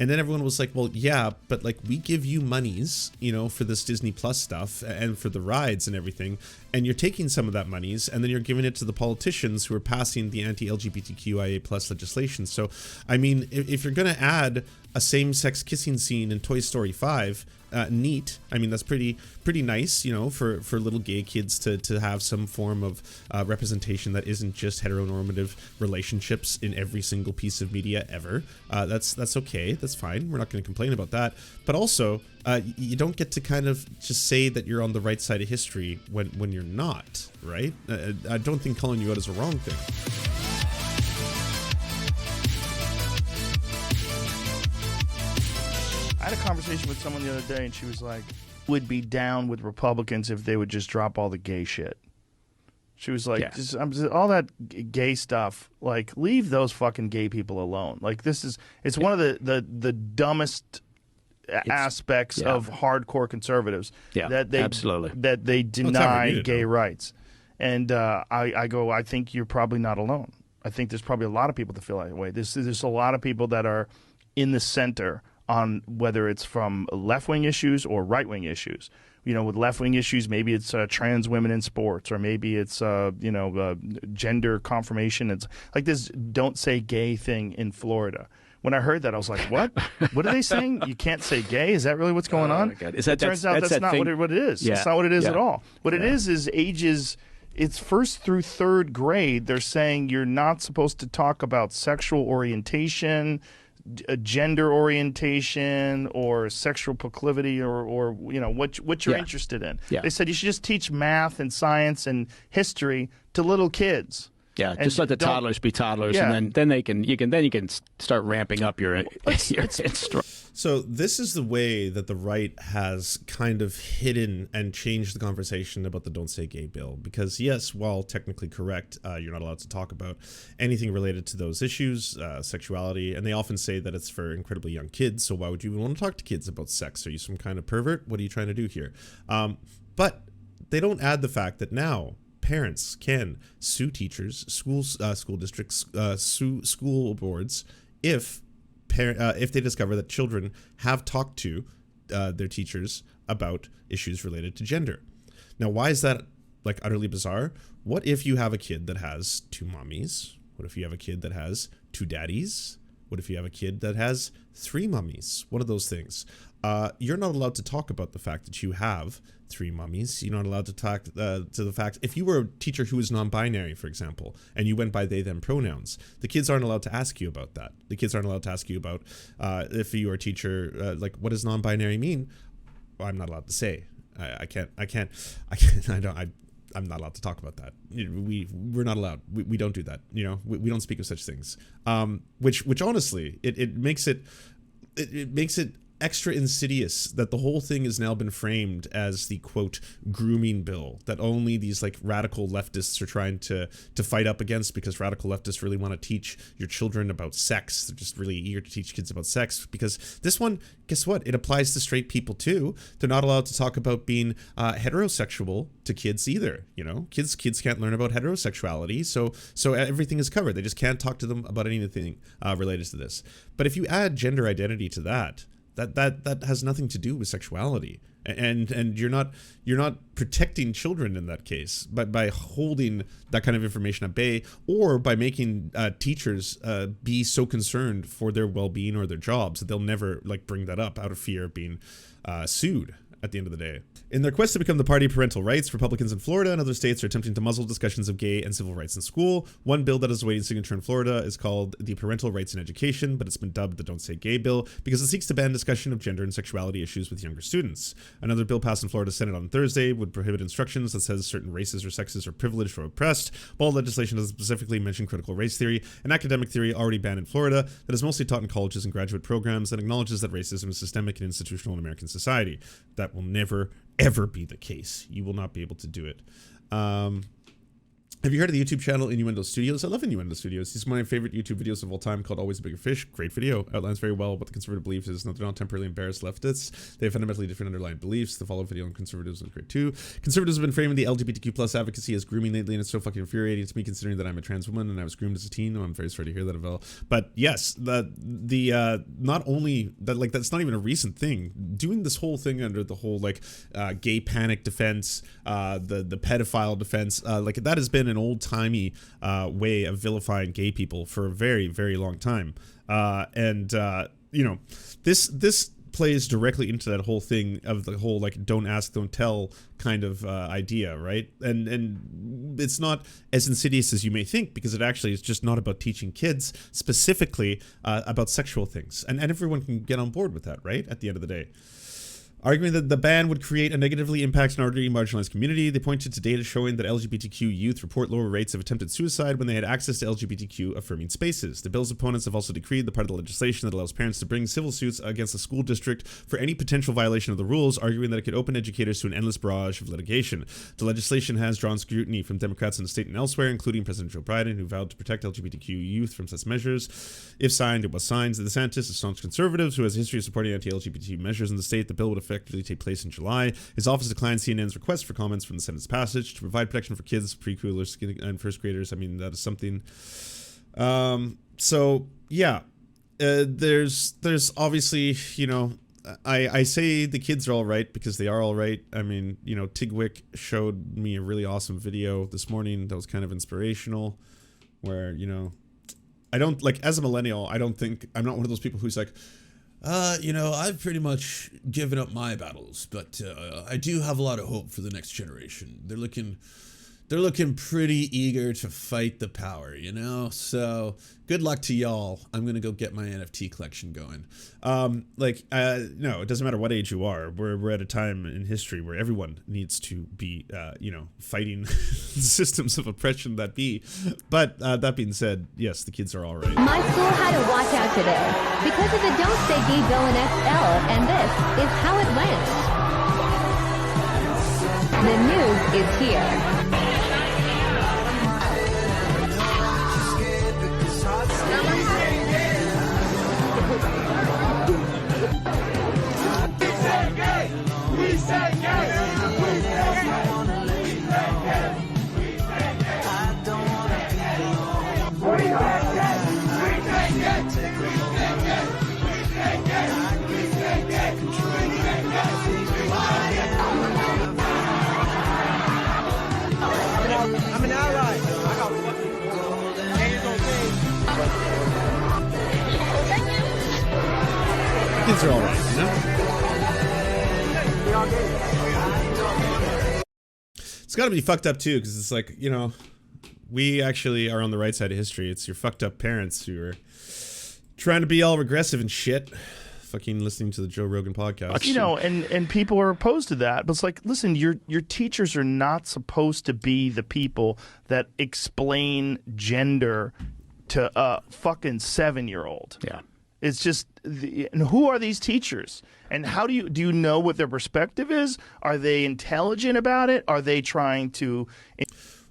And then everyone was like, well, yeah, but like we give you monies, you know, for this Disney Plus stuff and for the rides and everything. And you're taking some of that monies and then you're giving it to the politicians who are passing the anti-LGBTQIA plus legislation. So, I mean, if you're going to add a same-sex kissing scene in Toy Story 5, neat. I mean, that's pretty nice, you know, for little gay kids to have some form of representation that isn't just heteronormative relationships in every single piece of media ever. That's okay. That's fine. We're not going to complain about that. But also, you don't get to kind of just say that you're on the right side of history when you're not, right? I don't think calling you out is a wrong thing. I had a conversation with someone the other day, and she was like, would be down with Republicans if they would just drop all the gay shit. She was like, just all that gay stuff, like, leave those fucking gay people alone. Like, it's one of the dumbest aspects of hardcore conservatives. Yeah, that they, absolutely. That they deny gay rights. And I think you're probably not alone. I think there's probably a lot of people that feel that way. There's a lot of people that are in the center on whether it's from left-wing issues or right-wing issues. You know, with left-wing issues, maybe it's trans women in sports, or maybe it's, gender confirmation. It's like this don't say gay thing in Florida. When I heard that, I was like, what? What are they saying? You can't say gay? Is that really what's going on? It turns out that's not what it is. Yeah. It's not what it is at all. What it is ages... It's first through third grade. They're saying you're not supposed to talk about sexual orientation, gender orientation, or sexual proclivity, or you know what you're interested in. Yeah. They said you should just teach math and science and history to little kids. Yeah, and just let the toddlers be toddlers, and then you can start ramping up your So this is the way that the right has kind of hidden and changed the conversation about the Don't Say Gay bill. Because yes, while technically correct, you're not allowed to talk about anything related to those issues, sexuality, and they often say that it's for incredibly young kids. So why would you even want to talk to kids about sex? Are you some kind of pervert? What are you trying to do here? But they don't add the fact that now parents can sue teachers, school districts, sue school boards if they discover that children have talked to their teachers about issues related to gender. Now, why is that like utterly bizarre? What if you have a kid that has two mommies? What if you have a kid that has two daddies? What if you have a kid that has three mummies? One of those things. You're not allowed to talk about the fact that you have three mummies. You're not allowed to talk to the fact, if you were a teacher who was non-binary, for example, and you went by they, them pronouns, the kids aren't allowed to ask you about that. The kids aren't allowed to ask you about if you are a teacher, like, what does non-binary mean? Well, I'm not allowed to say. I'm not allowed to talk about that. We're not allowed. We don't do that. You know, we don't speak of such things. Which honestly, it makes it extra insidious that the whole thing has now been framed as the quote grooming bill that only these like radical leftists are trying to fight up against, because radical leftists really want to teach your children about sex. They're just really eager to teach kids about sex, because this one, guess what? It applies to straight people too. They're not allowed to talk about being heterosexual to kids either. You know, kids can't learn about heterosexuality, so everything is covered. They just can't talk to them about anything related to this. But if you add gender identity to that has nothing to do with sexuality, and you're not protecting children in that case by holding that kind of information at bay, or by making teachers be so concerned for their well-being or their jobs that they'll never like bring that up out of fear of being sued at the end of the day. In their quest to become the party of parental rights, Republicans in Florida and other states are attempting to muzzle discussions of gay and civil rights in school. One bill that is awaiting signature in Florida is called the Parental Rights in Education, but it's been dubbed the Don't Say Gay bill because it seeks to ban discussion of gender and sexuality issues with younger students. Another bill passed in Florida Senate on Thursday would prohibit instructions that says certain races or sexes are privileged or oppressed. While legislation doesn't specifically mention critical race theory, an academic theory already banned in Florida that is mostly taught in colleges and graduate programs and acknowledges that racism is systemic and institutional in American society. That will never ever be the case. You will not be able to do it. Have you heard of the YouTube channel Innuendo Studios? I love Innuendo Studios. He's one of my favorite YouTube videos of all time, called Always a Bigger Fish. Great video. Outlines very well what the conservative belief is. They're not temporarily embarrassed leftists. They have fundamentally different underlying beliefs. The follow-up video on conservatives is great too. Conservatives have been framing the LGBTQ plus advocacy as grooming lately, and it's so fucking infuriating to me, considering that I'm a trans woman and I was groomed as a teen. I'm very sorry to hear that, Avel. But yes, the not only that, like, that's not even a recent thing. Doing this whole thing under the whole like gay panic defense, the pedophile defense, like that has been an old-timey way of vilifying gay people for a very, very long time. You know, this plays directly into that whole thing of the whole like don't ask, don't tell kind of idea, right? And it's not as insidious as you may think, because it actually is just not about teaching kids specifically about sexual things, and everyone can get on board with that, right? At the end of the day. Arguing that the ban would create a negatively impact on an already marginalized community, they pointed to data showing that LGBTQ youth report lower rates of attempted suicide when they had access to LGBTQ affirming spaces. The bill's opponents have also decreed the part of the legislation that allows parents to bring civil suits against the school district for any potential violation of the rules, arguing that it could open educators to an endless barrage of litigation. The legislation has drawn scrutiny from Democrats in the state and elsewhere, including President Joe Biden, who vowed to protect LGBTQ youth from such measures. If signed, it was signed. DeSantis, a staunch conservative who has a history of supporting anti-LGBT measures in the state, the bill would effectively take place in July. His office declined CNN's request for comments from the Senate's passage to provide protection for kids, preschoolers, and first graders. I mean, that is something. So yeah, there's obviously, you know, I say the kids are all right because they are all right. I mean, you know, Tigwick showed me a really awesome video this morning that was kind of inspirational, where, you know, I don't, like, as a millennial, I'm not one of those people who's like, you know, I've pretty much given up my battles, but I do have a lot of hope for the next generation. They're looking pretty eager to fight the power, you know? So good luck to y'all. I'm going to go get my NFT collection going. No, it doesn't matter what age you are. We're at a time in history where everyone needs to be, you know, fighting systems of oppression that be. But that being said, yes, the kids are all right. My school had to watch out today because of the Don't Say Gay bill in XL, and this is how it went. The news is here. I'm an ally. I got fucking Kids are all right, you know? It's got to be fucked up too, because it's like, you know, we actually are on the right side of history. It's your fucked up parents who are trying to be all regressive and shit. Fucking listening to the Joe Rogan podcast. You know, and people are opposed to that. But it's like, listen, your teachers are not supposed to be the people that explain gender to a fucking 7-year-old. Yeah. It's just, and who are these teachers? And how do you know what their perspective is? Are they intelligent about it? Are they trying to?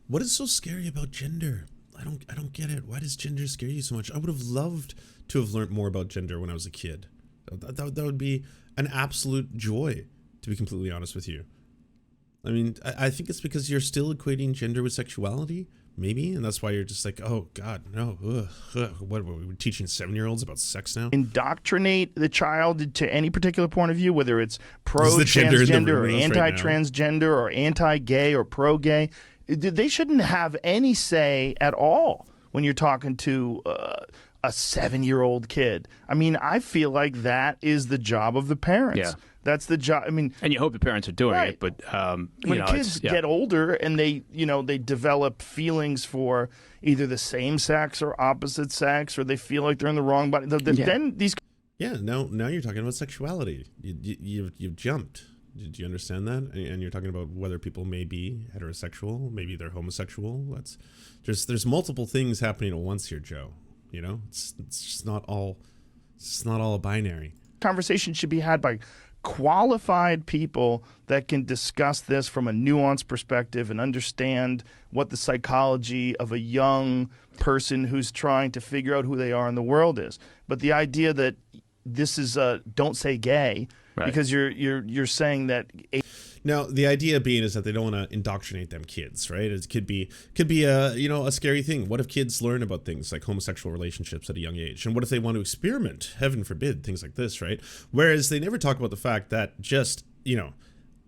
What is so scary about gender? I don't get it. Why does gender scare you so much? I would have loved to have learned more about gender when I was a kid. That would be an absolute joy, to be completely honest with you. I mean, I think it's because you're still equating gender with sexuality, maybe, and that's why you're just like, oh God, no. What were we teaching 7-year-olds about sex now? Indoctrinate the child to any particular point of view, whether it's pro-transgender or anti-transgender or anti-gay or pro-gay. They shouldn't have any say at all when you're talking to a 7-year-old kid. I mean, I feel like that is the job of the parents. Yeah. That's the job. I mean, and you hope the parents are doing right. it, but when kids get older and they develop feelings for either the same sex or opposite sex, or they feel like they're in the wrong body, then these. Yeah. Now you're talking about sexuality. You've jumped. Did you understand that? And you're talking about whether people may be heterosexual, maybe they're homosexual. There's multiple things happening at once here, Joe. You know, it's just not all a binary. Conversation should be had by qualified people that can discuss this from a nuanced perspective and understand what the psychology of a young person who's trying to figure out who they are in the world is. But the idea that this is don't say gay, right, because you're saying that. Now, the idea being is that they don't want to indoctrinate them kids, right? It could be a scary thing. What if kids learn about things like homosexual relationships at a young age? And what if they want to experiment? Heaven forbid, things like this, right? Whereas they never talk about the fact that just,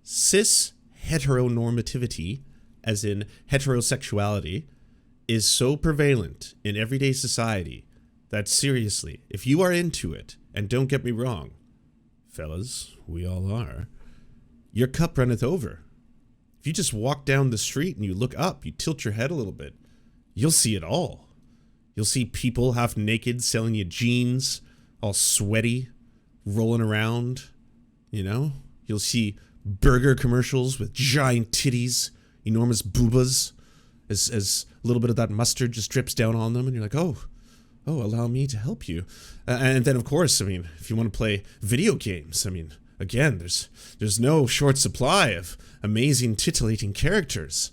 cis heteronormativity, as in heterosexuality, is so prevalent in everyday society that seriously, if you are into it, and don't get me wrong, fellas, we all are, your cup runneth over. If you just walk down the street and you look up, you tilt your head a little bit, you'll see it all. You'll see people half naked selling you jeans, all sweaty, rolling around, You'll see burger commercials with giant titties, enormous boobas, as a little bit of that mustard just drips down on them, and you're like, oh, allow me to help you. And then, of course, if you want to play video games, again, there's no short supply of amazing, titillating characters.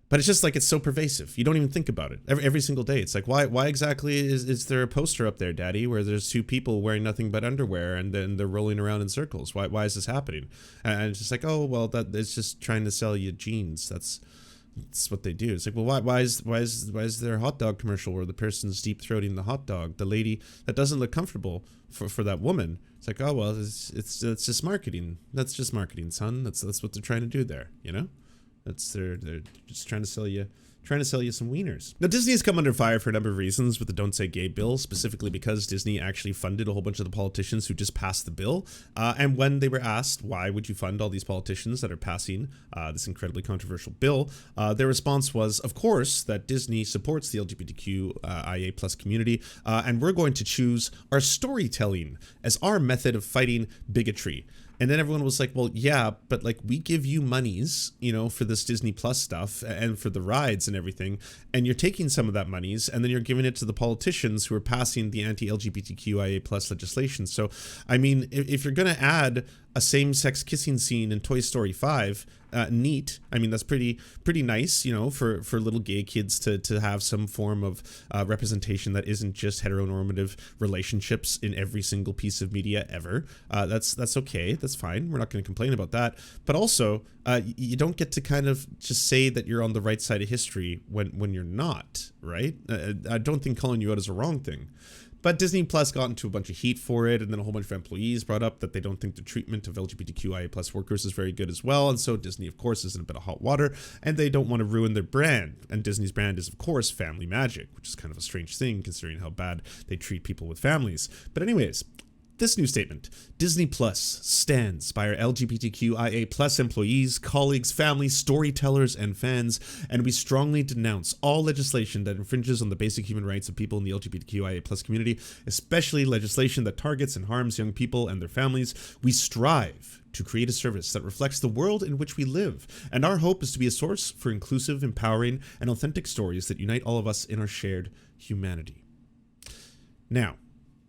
But it's just like it's so pervasive. You don't even think about it. Every single day. It's like, why exactly is there a poster up there, Daddy, where there's two people wearing nothing but underwear and then they're rolling around in circles? Why is this happening? And it's just like, oh, well, it's just trying to sell you jeans. That's what they do. It's like, well, why is there a hot dog commercial where the person's deep throating the hot dog? The lady that doesn't look comfortable for that woman. It's like, oh well, it's just marketing. That's just marketing, son. That's what they're trying to do there. They're just trying to sell you some wieners. Now, Disney has come under fire for a number of reasons with the Don't Say Gay bill, specifically because Disney actually funded a whole bunch of the politicians who just passed the bill. And when they were asked, why would you fund all these politicians that are passing this incredibly controversial bill, their response was, of course, that Disney supports the LGBTQIA plus community, and we're going to choose our storytelling as our method of fighting bigotry. And then everyone was like, well, yeah, but we give you monies, for this Disney Plus stuff and for the rides and everything. And you're taking some of that monies and then you're giving it to the politicians who are passing the anti-LGBTQIA plus legislation. So, if you're going to add a same-sex kissing scene in Toy Story 5, neat. That's pretty nice, for little gay kids to have some form of representation that isn't just heteronormative relationships in every single piece of media ever. That's okay. That's fine. We're not going to complain about that. But also, you don't get to kind of just say that you're on the right side of history when you're not, right? I don't think calling you out is a wrong thing. But Disney Plus got into a bunch of heat for it, and then a whole bunch of employees brought up that they don't think the treatment of LGBTQIA plus workers is very good as well, and so Disney, of course, is in a bit of hot water, and they don't want to ruin their brand. And Disney's brand is, of course, family magic, which is kind of a strange thing considering how bad they treat people with families. But anyways, this new statement: Disney Plus stands by our LGBTQIA plus employees, colleagues, families, storytellers, and fans, and we strongly denounce all legislation that infringes on the basic human rights of people in the LGBTQIA plus community, especially legislation that targets and harms young people and their families. We strive to create a service that reflects the world in which we live, and our hope is to be a source for inclusive, empowering, and authentic stories that unite all of us in our shared humanity. Now,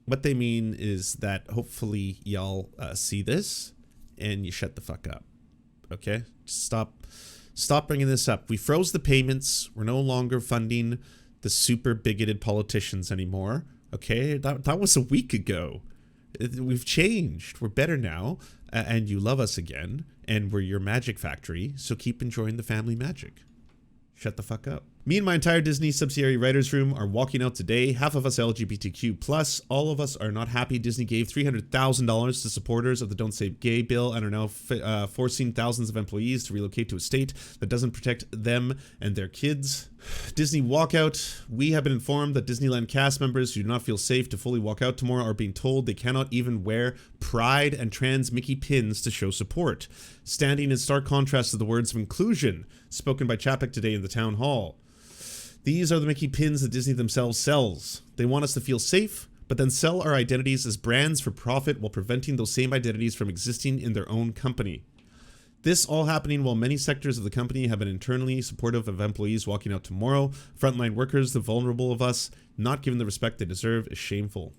what they mean is that hopefully y'all see this and you shut the fuck up. Okay? Just stop bringing this up. We froze the payments. We're no longer funding the super bigoted politicians anymore. Okay? That was a week ago. We've changed. We're better now. And you love us again. And we're your magic factory. So keep enjoying the family magic. Shut the fuck up. Me and my entire Disney subsidiary writers room are walking out today. Half of us LGBTQ+. All of us are not happy Disney gave $300,000 to supporters of the Don't Say Gay bill and are now forcing thousands of employees to relocate to a state that doesn't protect them and their kids. Disney walkout. We have been informed that Disneyland cast members who do not feel safe to fully walk out tomorrow are being told they cannot even wear Pride and trans Mickey pins to show support, standing in stark contrast to the words of inclusion spoken by Chapek today in the town hall. These are the Mickey pins that Disney themselves sells. They want us to feel safe, but then sell our identities as brands for profit while preventing those same identities from existing in their own company. This all happening while many sectors of the company have been internally supportive of employees walking out tomorrow. Frontline workers, the vulnerable of us, not given the respect they deserve is shameful.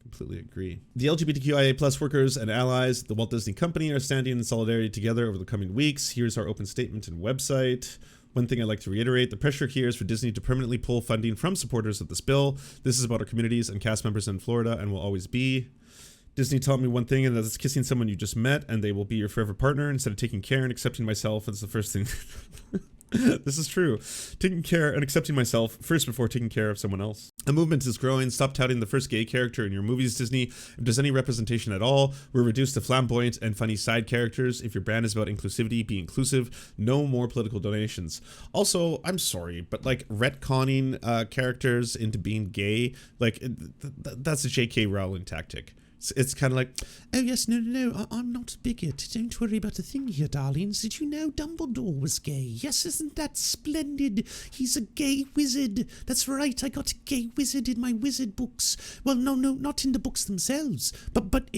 Completely agree. The LGBTQIA plus workers and allies, the Walt Disney Company, are standing in solidarity together over the coming weeks. Here's our open statement and website. One thing I'd like to reiterate, the pressure here is for Disney to permanently pull funding from supporters of this bill. This is about our communities and cast members in Florida and will always be. Disney taught me one thing, and that's kissing someone you just met, and they will be your forever partner. Instead of taking care and accepting myself, it's the first thing. This is true. Taking care and accepting myself first before taking care of someone else. A movement is growing. Stop touting the first gay character in your movies, Disney. If there's any representation at all, we're reduced to flamboyant and funny side characters. If your brand is about inclusivity, be inclusive. No more political donations. Also, I'm sorry, but like retconning characters into being gay, like that's a J.K. Rowling tactic. It's kind of like, oh yes, no, I'm not a bigot. Don't worry about a thing here, darlings. Did you know Dumbledore was gay? Yes, isn't that splendid? He's a gay wizard. That's right, I got a gay wizard in my wizard books. Well, no, not in the books themselves. But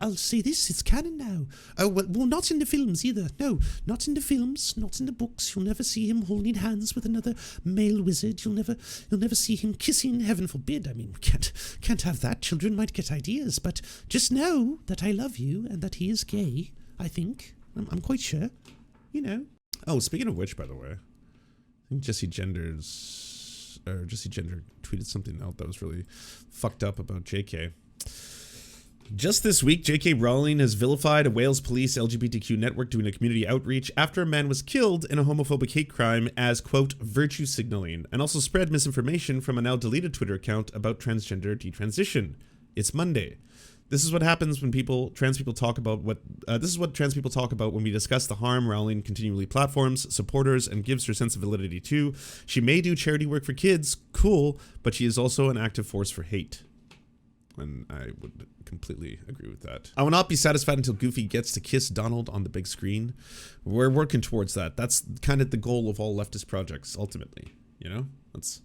I'll say this, it's canon now. Oh, well, not in the films either. No, not in the films, not in the books. You'll never see him holding hands with another male wizard. You'll never see him kissing, heaven forbid. I mean, can't have that. Children might get ideas. But just know that I love you and that he is gay, I think. I'm quite sure. You know. Oh, speaking of which, by the way, I think Jesse Gender tweeted something out that was really fucked up about JK. Just this week, J.K. Rowling has vilified a Wales police LGBTQ network doing a community outreach after a man was killed in a homophobic hate crime as, quote, virtue signaling, and also spread misinformation from a now deleted Twitter account about transgender detransition. It's Monday. This is what happens when trans people talk about when we discuss the harm Rowling continually platforms, supporters, and gives her sense of validity to. She may do charity work for kids, cool, but she is also an active force for hate. And I would completely agree with that. I will not be satisfied until Goofy gets to kiss Donald on the big screen. We're working towards that. That's kind of the goal of all leftist projects, ultimately. You know? That's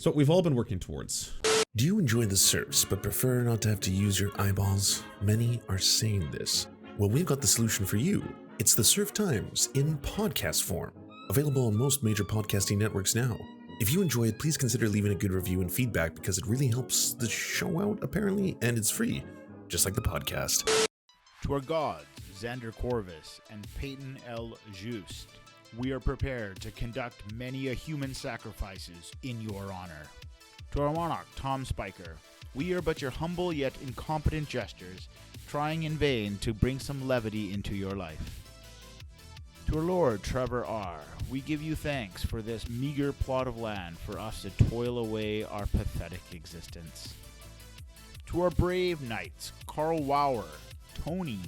what we've all been working towards. Do you enjoy the Serfs but prefer not to have to use your eyeballs? Many are saying this. Well, we've got the solution for you. It's the Serf Times in podcast form. Available on most major podcasting networks now. If you enjoy it, please consider leaving a good review and feedback because it really helps the show out, apparently, and it's free, just like the podcast. To our gods, Xander Corvus and Peyton L. Just, we are prepared to conduct many a human sacrifices in your honor. To our monarch, Tom Spiker, we are but your humble yet incompetent jesters, trying in vain to bring some levity into your life. To our Lord, Trevor R., we give you thanks for this meager plot of land for us to toil away our pathetic existence. To our brave knights, Carl Wauer, Tony,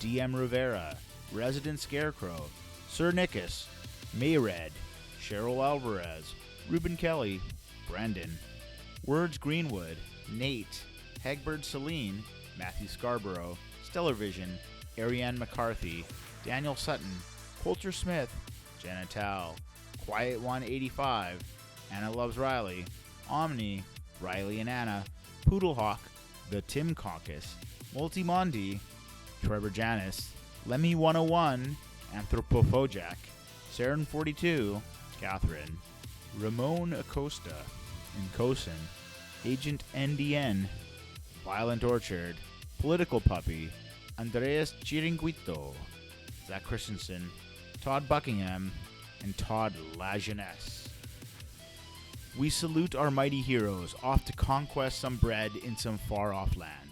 D.M. Rivera, Resident Scarecrow, Sir Nickus, Mayred, Cheryl Alvarez, Ruben Kelly, Brandon, Words Greenwood, Nate, Hagbird Celine, Matthew Scarborough, Stellar Vision, Ariane McCarthy, Daniel Sutton, Coulter Smith, Jenna Tal, Quiet 185, Anna Loves Riley, Omni, Riley and Anna, Poodlehawk, The Tim Caucus, Multimondi, Trevor Janis, Lemmy 101, Anthropophojack, Saren 42, Catherine, Ramon Acosta, Nkosin, Agent NDN, Violent Orchard, Political Puppy, Andreas Chiringuito, Zach Christensen, Todd Buckingham, and Todd Lajeunesse. We salute our mighty heroes off to conquest some bread in some far-off land.